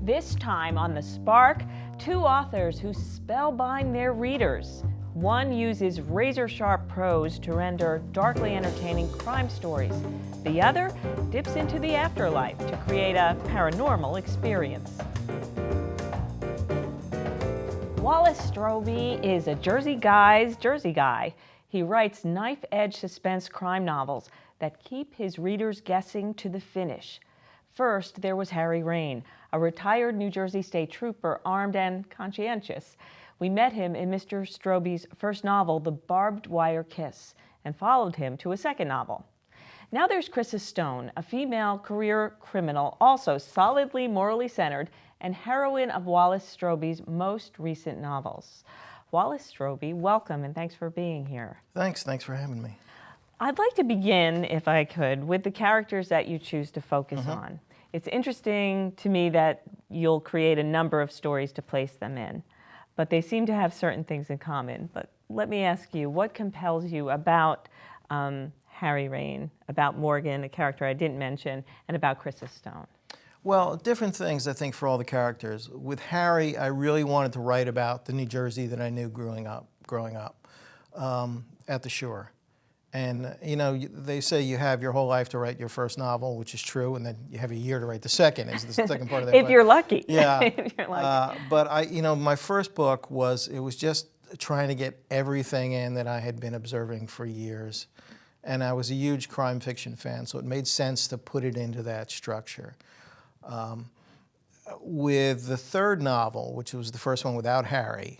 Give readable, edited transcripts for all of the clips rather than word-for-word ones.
This time on The Spark, two authors who spellbind their readers. One uses razor-sharp prose to render darkly entertaining crime stories. The other dips into the afterlife to create a paranormal experience. Wallace Stroby is a Jersey guy's Jersey guy. He writes knife-edge suspense crime novels that keep his readers guessing to the finish. First, there was Harry Rain, a retired New Jersey State Trooper, armed and conscientious. We met him in Mr. Stroby's first novel, The Barbed-Wire Kiss, and followed him to a second novel. Now there's Chrissa Stone, a female career criminal, also solidly morally centered, and heroine of Wallace Stroby's most recent novels. Wallace Stroby, welcome and thanks for being here. Thanks for having me. I'd like to begin, if I could, with the characters that you choose to focus on. It's interesting to me that you'll create a number of stories to place them in, but they seem to have certain things in common. But let me ask you, what compels you about Harry Rain, about Morgan, a character I didn't mention, and about Chrissa Stone? Well, different things, I think, for all the characters. With Harry, I really wanted to write about the New Jersey that I knew growing up at the shore. And, you know, they say you have your whole life to write your first novel, which is true, and then you have a year to write the second, is the second part of that. If you're lucky. Yeah. If you're lucky. But my first book was just trying to get everything in that I had been observing for years. And I was a huge crime fiction fan, so it made sense to put it into that structure. With the third novel, which was the first one without Harry,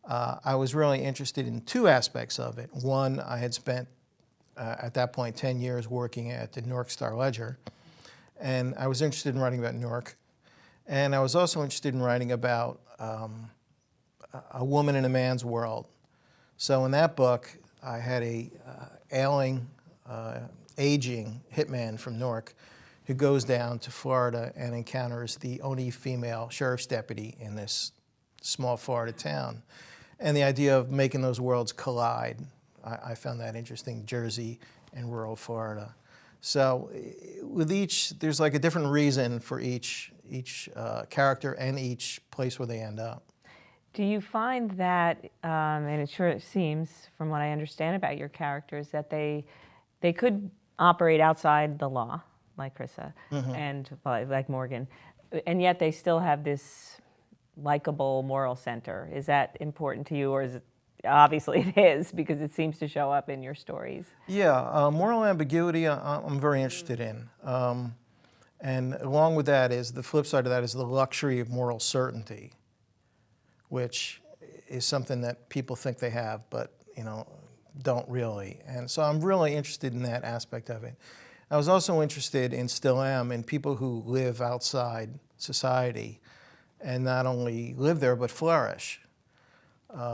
I was really interested in two aspects of it. One, I had spent at that point 10 years working at the Newark Star-Ledger, and I was interested in writing about Newark. And I was also interested in writing about a woman in a man's world. So in that book, I had a ailing, aging hitman from Newark who goes down to Florida and encounters the only female sheriff's deputy in this small Florida town. And the idea of making those worlds collide, I found that interesting, Jersey and rural Florida. So with each, there's like a different reason for each character and each place where they end up. Do you find that, and it sure seems from what I understand about your characters, that they could operate outside the law, like Chrissa, and like Morgan, and yet they still have this likable moral center? Is that important to you, or is it, obviously it is, because it seems to show up in your stories? Yeah, moral ambiguity I'm very interested in. And along with that is, the flip side of that is the luxury of moral certainty, which is something that people think they have, but don't really. And so I'm really interested in that aspect of it. I was also interested, and still am, in people who live outside society and not only live there, but flourish.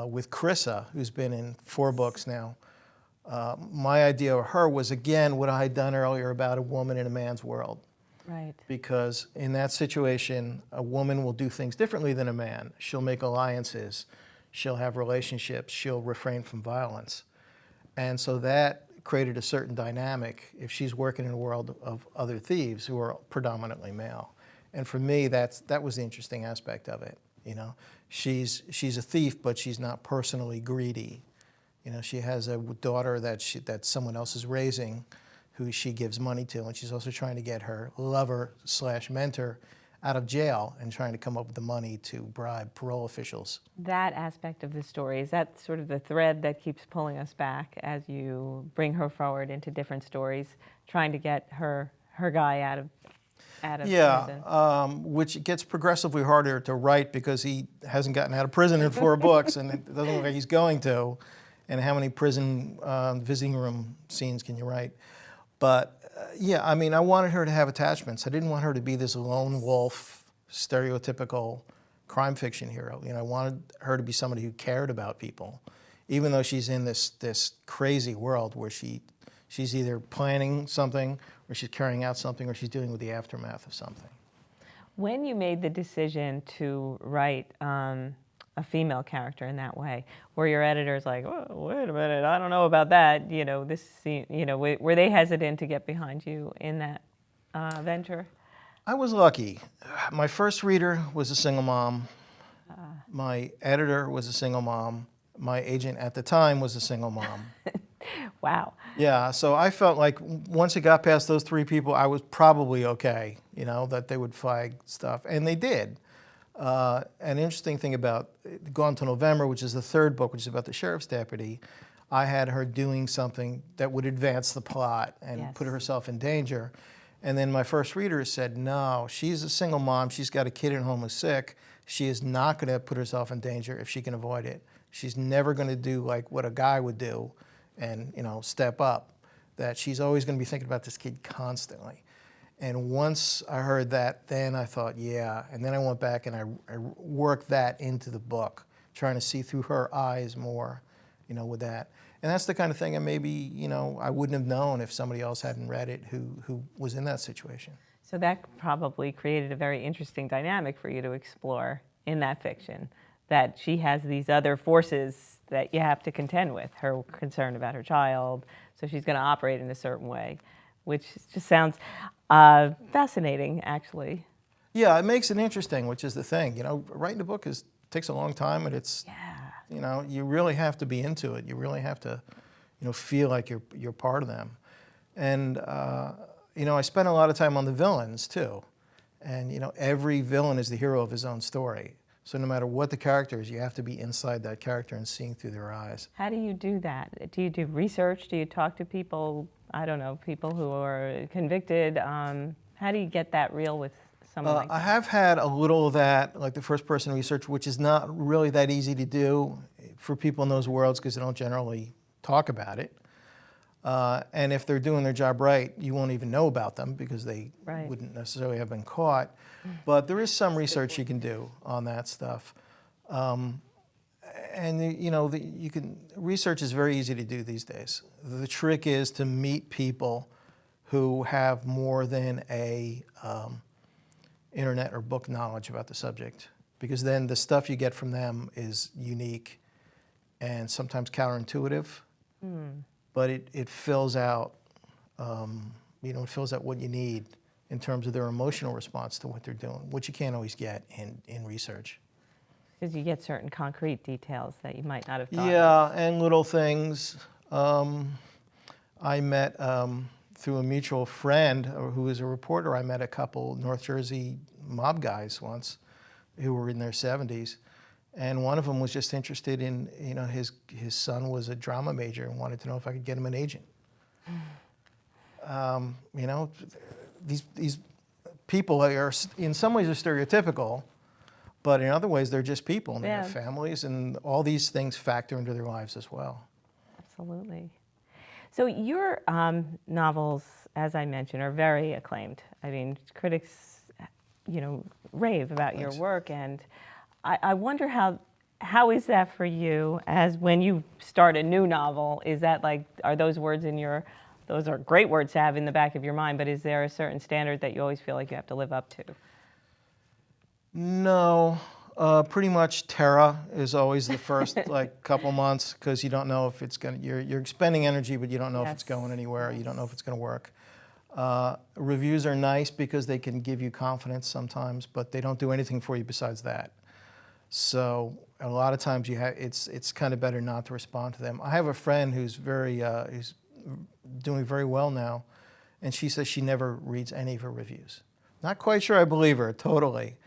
With Chrissa, who's been in 4 books now, my idea of her was, again, what I had done earlier about a woman in a man's world. Right. Because in that situation, a woman will do things differently than a man. She'll make alliances, she'll have relationships, she'll refrain from violence. And so that created a certain dynamic if she's working in a world of other thieves who are predominantly male. And for me, that was the interesting aspect of it. She's a thief, but she's not personally greedy. She has a daughter that someone else is raising, who she gives money to, and she's also trying to get her lover/mentor out of jail and trying to come up with the money to bribe parole officials. That aspect of the story, is that sort of the thread that keeps pulling us back as you bring her forward into different stories, trying to get her guy out of prison? Which gets progressively harder to write because he hasn't gotten out of prison in 4 books, and it doesn't look like he's going to. And how many prison visiting room scenes can you write? But yeah, I mean, I wanted her to have attachments. I didn't want her to be this lone wolf, stereotypical crime fiction hero. I wanted her to be somebody who cared about people, even though she's in this crazy world where she's either planning something, or she's carrying out something, or she's dealing with the aftermath of something. When you made the decision to write a female character in that way, were your editors like, oh, wait a minute, I don't know about that, were they hesitant to get behind you in that venture? I was lucky. My first reader was a single mom. My editor was a single mom. My agent at the time was a single mom. Wow. Yeah, so I felt like once it got past those three people, I was probably okay, that they would flag stuff. And they did. An interesting thing about Gone to November, which is the third book, which is about the sheriff's deputy, I had her doing something that would advance the plot and Yes. put herself in danger. And then my first reader said, no, she's a single mom. She's got a kid at home who's sick. She is not going to put herself in danger if she can avoid it. She's never going to do like what a guy would do and, step up. That she's always going to be thinking about this kid constantly. And once I heard that, then I thought, yeah. And then I went back and I worked that into the book, trying to see through her eyes more, with that. And that's the kind of thing that maybe, I wouldn't have known if somebody else hadn't read it who was in that situation. So that probably created a very interesting dynamic for you to explore in that fiction, that she has these other forces that you have to contend with, her concern about her child, so she's going to operate in a certain way, which just sounds fascinating, actually. Yeah, it makes it interesting, which is the thing. Writing a book takes a long time, and it's, you really have to be into it. You really have to, feel like you're part of them. And, I spent a lot of time on the villains, too. And, every villain is the hero of his own story. So no matter what the character is, you have to be inside that character and seeing through their eyes. How do you do that? Do you do research? Do you talk to people, I don't know, people who are convicted? How do you get that real with someone like that? I have had a little of that, like the first-person research, which is not really that easy to do for people in those worlds because they don't generally talk about it. And if they're doing their job right, you won't even know about them because they wouldn't necessarily have been caught. But there is some research you can do on that stuff. Research is very easy to do these days. The trick is to meet people who have more than a internet or book knowledge about the subject, because then the stuff you get from them is unique and sometimes counterintuitive. But it fills out, it fills out what you need in terms of their emotional response to what they're doing, which you can't always get in research. Because you get certain concrete details that you might not have thought of. Yeah, and little things. I met, through a mutual friend who was a reporter, I met a couple North Jersey mob guys once who were in their 70s. And one of them was just interested in, his son was a drama major and wanted to know if I could get him an agent. These people are, in some ways, are stereotypical, but in other ways, they're just people and they have families, and all these things factor into their lives as well. Absolutely. So your novels, as I mentioned, are very acclaimed. I mean, critics, rave about your work, and I wonder how is that for you as when you start a new novel? Is that like, are those words those are great words to have in the back of your mind, but is there a certain standard that you always feel like you have to live up to? No, pretty much terror is always the first couple months, because you don't know if it's going to, you're expending energy, but you don't know if it's going anywhere. You don't know if it's going to work. Reviews are nice because they can give you confidence sometimes, but they don't do anything for you besides that. So a lot of times it's kind of better not to respond to them. I have a friend who's who's doing very well now, and she says she never reads any of her reviews. Not quite sure I believe her totally,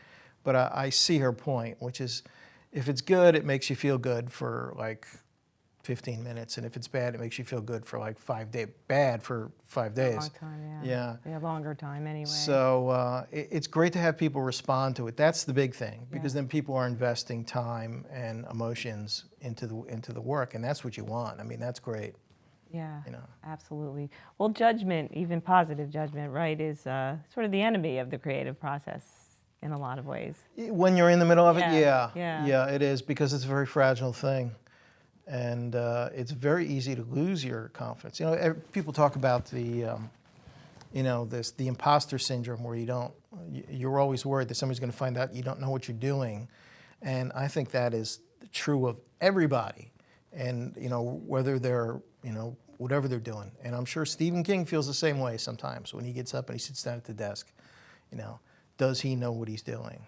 but I see her point, which is if it's good, it makes you feel good for like 15 minutes, and if it's bad, it makes you feel good for like 5 days. Bad for 5 days. A long time, yeah. Yeah, longer time anyway. So it's great to have people respond to it. That's the big thing, because then people are investing time and emotions into the work, and that's what you want. I mean, that's great. Yeah, absolutely. Well, judgment, even positive judgment, right, is sort of the enemy of the creative process in a lot of ways. When you're in the middle of it, yeah, it is, because it's a very fragile thing. And it's very easy to lose your confidence. People talk about the imposter syndrome, where you're always worried that somebody's going to find out you don't know what you're doing. And I think that is true of everybody. And, whether they're, whatever they're doing. And I'm sure Stephen King feels the same way sometimes when he gets up and he sits down at the desk. does he know what he's doing?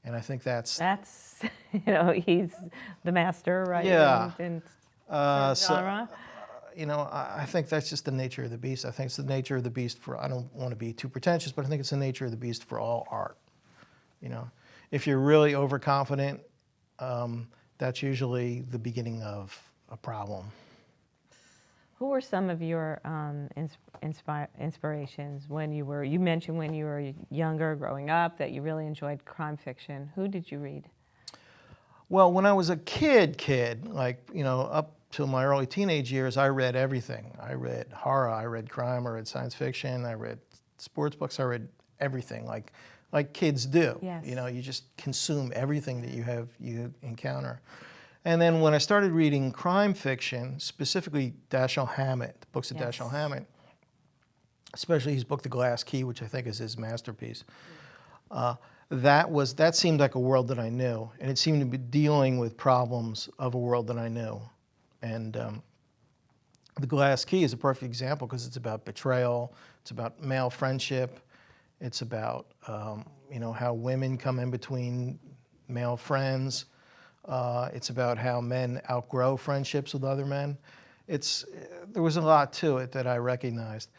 And I think that's That's, he's the master, right? Yeah. In uh, certain so genre. I think that's just the nature of the beast. I think it's the nature of the beast for, I don't want to be too pretentious, but I think it's the nature of the beast for all art. If you're really overconfident, that's usually the beginning of a problem. Who were some of your inspirations when you mentioned when you were younger, growing up, that you really enjoyed crime fiction? Who did you read? Well, when I was a kid, up till my early teenage years, I read everything. I read horror, I read crime, I read science fiction, I read sports books, I read everything, like kids do. Yes. You just consume everything that you encounter. And then when I started reading crime fiction, specifically Dashiell Hammett, the books of Yes. Dashiell Hammett, especially his book The Glass Key, which I think is his masterpiece, that seemed like a world that I knew, and it seemed to be dealing with problems of a world that I knew. And The Glass Key is a perfect example because it's about betrayal, it's about male friendship, it's about how women come in between male friends. It's about how men outgrow friendships with other men. There was a lot to it that I recognized.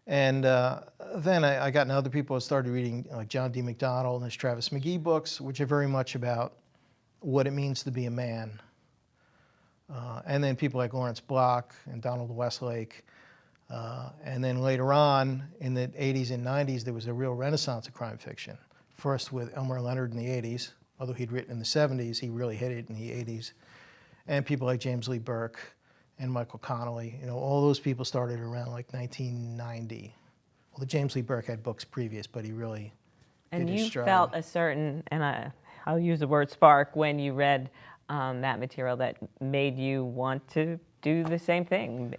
And then I got into other people. I started reading like John D. MacDonald and his Travis McGee books, which are very much about what it means to be a man. And then people like Lawrence Block and Donald Westlake. And then later on, in the 80s and 90s, there was a real renaissance of crime fiction. First with Elmer Leonard in the 80s. Although he'd written in the 70s, he really hit it in the 80s. And people like James Lee Burke and Michael Connelly, all those people started around like 1990. Well, the James Lee Burke had books previous, but he really And did his you stride. felt a certain, and I'll use the word spark, when you read that material that made you want to do the same thing,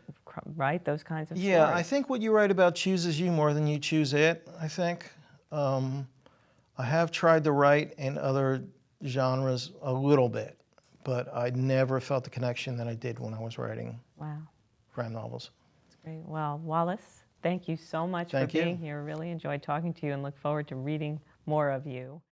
right? Those kinds of stories. Yeah, I think what you write about chooses you more than you choose it, I think. I have tried to write in other genres a little bit, but I never felt the connection that I did when I was writing crime novels. That's great. Well, Wallace, thank you so much for being here. Really enjoyed talking to you and look forward to reading more of you.